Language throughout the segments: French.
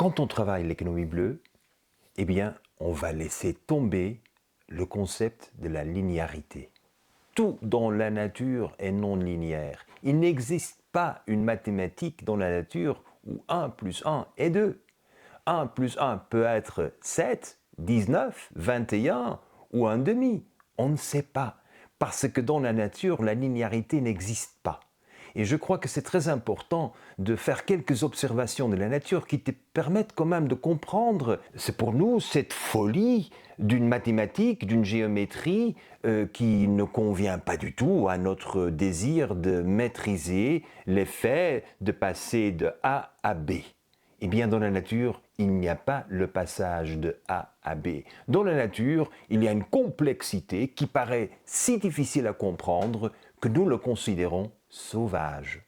Quand on travaille l'économie bleue, eh bien, on va laisser tomber le concept de la linéarité. Tout dans la nature est non linéaire. Il n'existe pas une mathématique dans la nature où 1 plus 1 est 2. 1 plus 1 peut être 7, 19, 21 ou un demi. On ne sait pas. Parce que dans la nature, la linéarité n'existe pas. Et je crois que c'est très important de faire quelques observations de la nature qui te permettent quand même de comprendre, c'est pour nous cette folie d'une mathématique, d'une géométrie qui ne convient pas du tout à notre désir de maîtriser l'effet de passer de A à B. Eh bien, dans la nature, il n'y a pas le passage de A à B. Dans la nature, il y a une complexité qui paraît si difficile à comprendre que nous le considérons sauvage.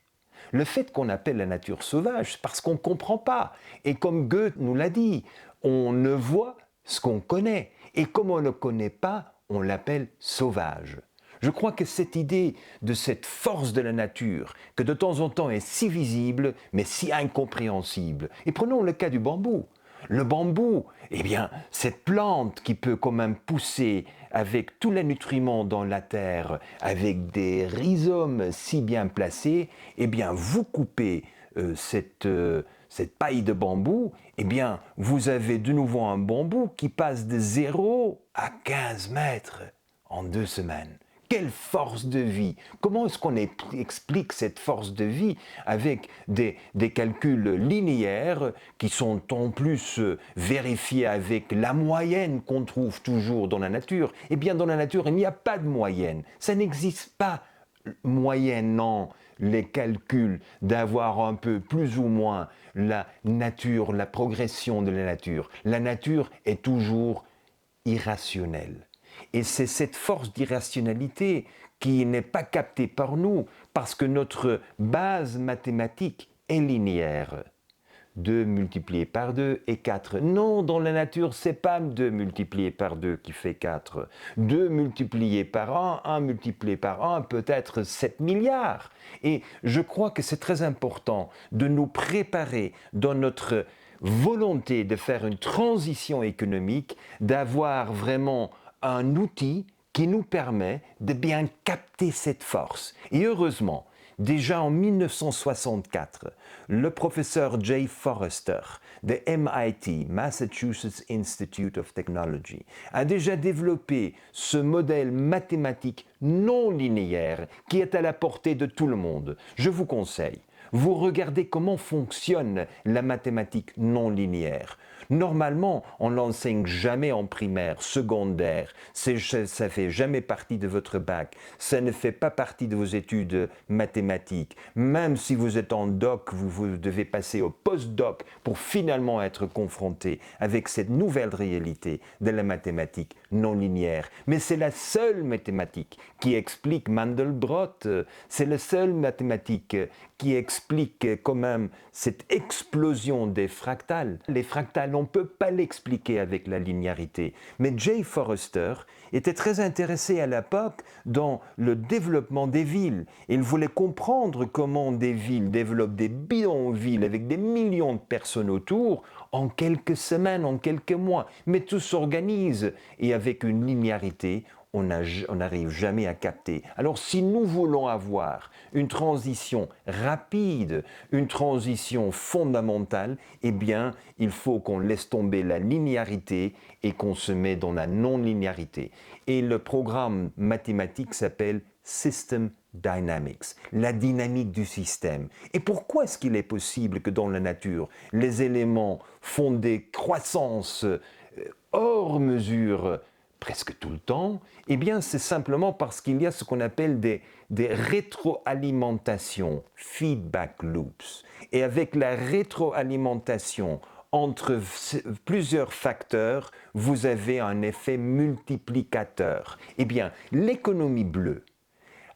Le fait qu'on appelle la nature sauvage, c'est parce qu'on ne comprend pas. Et comme Goethe nous l'a dit, on ne voit ce qu'on connaît. Et comme on ne connaît pas, on l'appelle sauvage. Je crois que cette idée de cette force de la nature, que de temps en temps est si visible, mais si incompréhensible. Et prenons le cas du bambou. Le bambou, eh bien, cette plante qui peut quand même pousser avec tous les nutriments dans la terre, avec des rhizomes si bien placés, eh bien, vous coupez cette paille de bambou, eh bien, vous avez de nouveau un bambou qui passe de 0 à 15 mètres en 2 semaines. Quelle force de vie! Comment est-ce qu'on explique cette force de vie avec des calculs linéaires qui sont en plus vérifiés avec la moyenne qu'on trouve toujours dans la nature? Eh bien, dans la nature, il n'y a pas de moyenne. Ça n'existe pas moyennant les calculs d'avoir un peu plus ou moins la nature, la progression de la nature. La nature est toujours irrationnelle. Et c'est cette force d'irrationalité qui n'est pas captée par nous parce que notre base mathématique est linéaire. 2 multiplié par 2 est 4. Non, dans la nature, c'est pas 2 multiplié par 2 qui fait 4. 2 multiplié par 1 multiplié par 1 peut être 7 milliards. Et je crois que c'est très important de nous préparer dans notre volonté de faire une transition économique, d'avoir vraiment un outil qui nous permet de bien capter cette force. Et heureusement, déjà en 1964, le professeur Jay Forrester de MIT, Massachusetts Institute of Technology, a déjà développé ce modèle mathématique non linéaire qui est à la portée de tout le monde. Je vous conseille. Vous regardez comment fonctionne la mathématique non linéaire. Normalement, on l'enseigne jamais en primaire, secondaire, ça ne fait jamais partie de votre bac, ça ne fait pas partie de vos études mathématiques. Même si vous êtes en doc, vous devez passer au post-doc pour finalement être confronté avec cette nouvelle réalité de la mathématique non linéaire. Mais c'est la seule mathématique qui explique Mandelbrot, c'est la seule mathématique qui explique quand même cette explosion des fractales. Les fractales, on ne peut pas l'expliquer avec la linéarité. Mais Jay Forrester était très intéressé à l'époque dans le développement des villes. Il voulait comprendre comment des villes développent des bidonvilles avec des millions de personnes autour en quelques semaines, en quelques mois. Mais tout s'organise et avec une linéarité, on n'arrive jamais à capter. Alors si nous voulons avoir une transition rapide, une transition fondamentale, eh bien, il faut qu'on laisse tomber la linéarité et qu'on se met dans la non-linéarité. Et le programme mathématique s'appelle System Dynamics, la dynamique du système. Et pourquoi est-ce qu'il est possible que dans la nature, les éléments font des croissances hors mesure presque tout le temps? Eh bien, c'est simplement parce qu'il y a ce qu'on appelle des rétroalimentations, feedback loops. Et avec la rétroalimentation entre plusieurs facteurs, vous avez un effet multiplicateur. Eh bien, l'économie bleue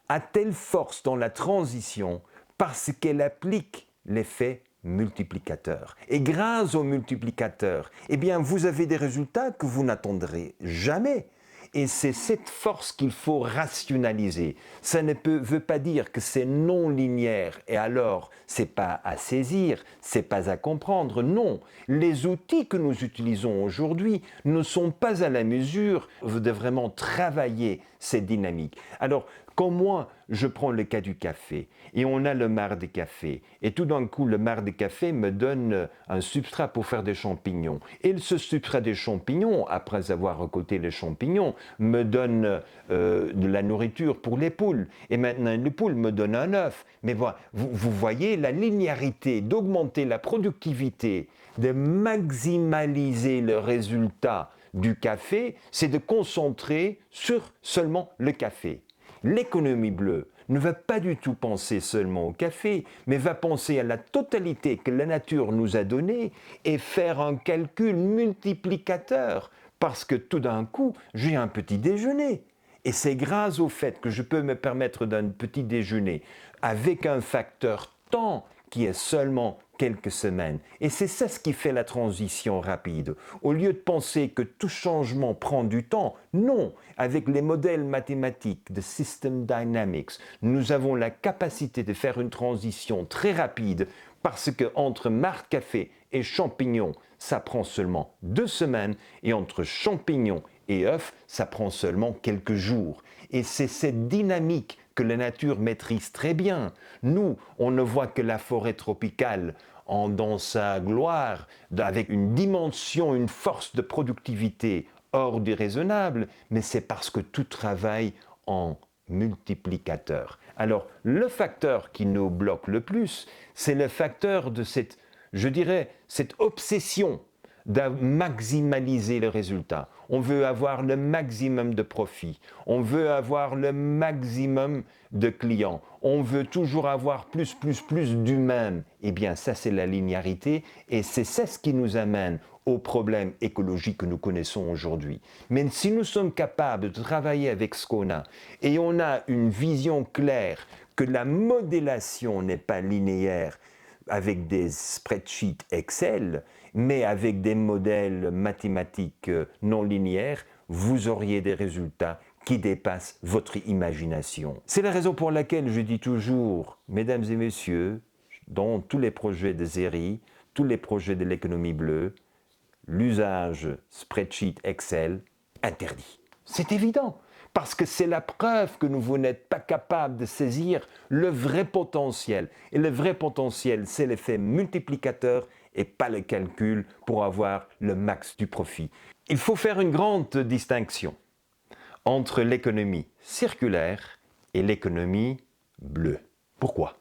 a telle force dans la transition parce qu'elle applique l'effet multiplicateur. Et grâce au multiplicateur, eh bien, vous avez des résultats que vous n'attendrez jamais. Et c'est cette force qu'il faut rationaliser. Ça ne veut pas dire que c'est non linéaire et alors c'est pas à saisir, c'est pas à comprendre. Non, les outils que nous utilisons aujourd'hui ne sont pas à la mesure de vraiment travailler cette dynamique. Alors, quand moi, je prends le cas du café, et on a le marc de café, et tout d'un coup, le marc de café me donne un substrat pour faire des champignons. Et ce substrat des champignons, après avoir récolté les champignons, me donne de la nourriture pour les poules. Et maintenant, les poules me donnent un œuf. Mais voilà, vous voyez la linéarité, d'augmenter la productivité, de maximaliser le résultat du café, c'est de concentrer sur seulement le café. L'économie bleue ne va pas du tout penser seulement au café, mais va penser à la totalité que la nature nous a donnée et faire un calcul multiplicateur, parce que tout d'un coup, j'ai un petit déjeuner. Et c'est grâce au fait que je peux me permettre d'un petit déjeuner avec un facteur temps qui est seulement quelques semaines. Et c'est ça ce qui fait la transition rapide. Au lieu de penser que tout changement prend du temps, non. Avec les modèles mathématiques de System Dynamics, nous avons la capacité de faire une transition très rapide parce qu'entre marc café et champignons, ça prend seulement 2 semaines et entre champignons et œufs, ça prend seulement quelques jours. Et c'est cette dynamique que la nature maîtrise très bien. Nous, on ne voit que la forêt tropicale dans sa gloire, avec une dimension, une force de productivité hors du raisonnable, mais c'est parce que tout travaille en multiplicateur. Alors, le facteur qui nous bloque le plus, c'est le facteur de cette obsession de maximaliser le résultat. On veut avoir le maximum de profit. On veut avoir le maximum de clients. On veut toujours avoir plus du même. Eh bien, ça, c'est la linéarité et c'est ça ce qui nous amène aux problèmes écologiques que nous connaissons aujourd'hui. Mais si nous sommes capables de travailler avec ce qu'on a et on a une vision claire que la modélation n'est pas linéaire, avec des spreadsheets Excel, mais avec des modèles mathématiques non linéaires, vous auriez des résultats qui dépassent votre imagination. C'est la raison pour laquelle je dis toujours, mesdames et messieurs, dans tous les projets de ZERI, tous les projets de l'économie bleue, l'usage spreadsheet Excel interdit. C'est évident. Parce que c'est la preuve que vous n'êtes pas capable de saisir le vrai potentiel. Et le vrai potentiel, c'est l'effet multiplicateur et pas le calcul pour avoir le max du profit. Il faut faire une grande distinction entre l'économie circulaire et l'économie bleue. Pourquoi ?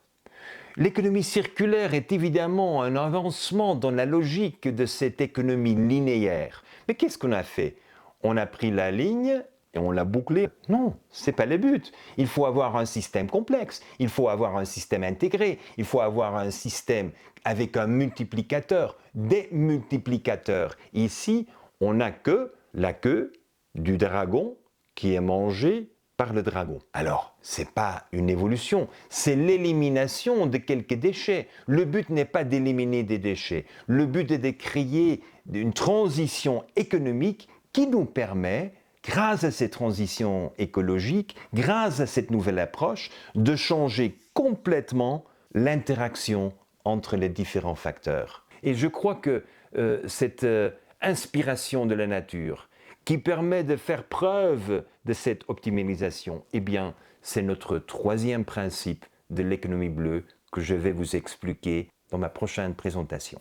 L'économie circulaire est évidemment un avancement dans la logique de cette économie linéaire. Mais qu'est-ce qu'on a fait ? On a pris la ligne et on l'a bouclé. Non, ce n'est pas le but. Il faut avoir un système complexe, il faut avoir un système intégré, il faut avoir un système avec un multiplicateur, des multiplicateurs. Ici, on n'a que la queue du dragon qui est mangée par le dragon. Alors, ce n'est pas une évolution, c'est l'élimination de quelques déchets. Le but n'est pas d'éliminer des déchets, le but est de créer une transition économique qui nous permet, grâce à cette transition écologique, grâce à cette nouvelle approche, de changer complètement l'interaction entre les différents facteurs. Et je crois que cette inspiration de la nature, qui permet de faire preuve de cette optimalisation, eh bien, c'est notre troisième principe de l'économie bleue que je vais vous expliquer dans ma prochaine présentation.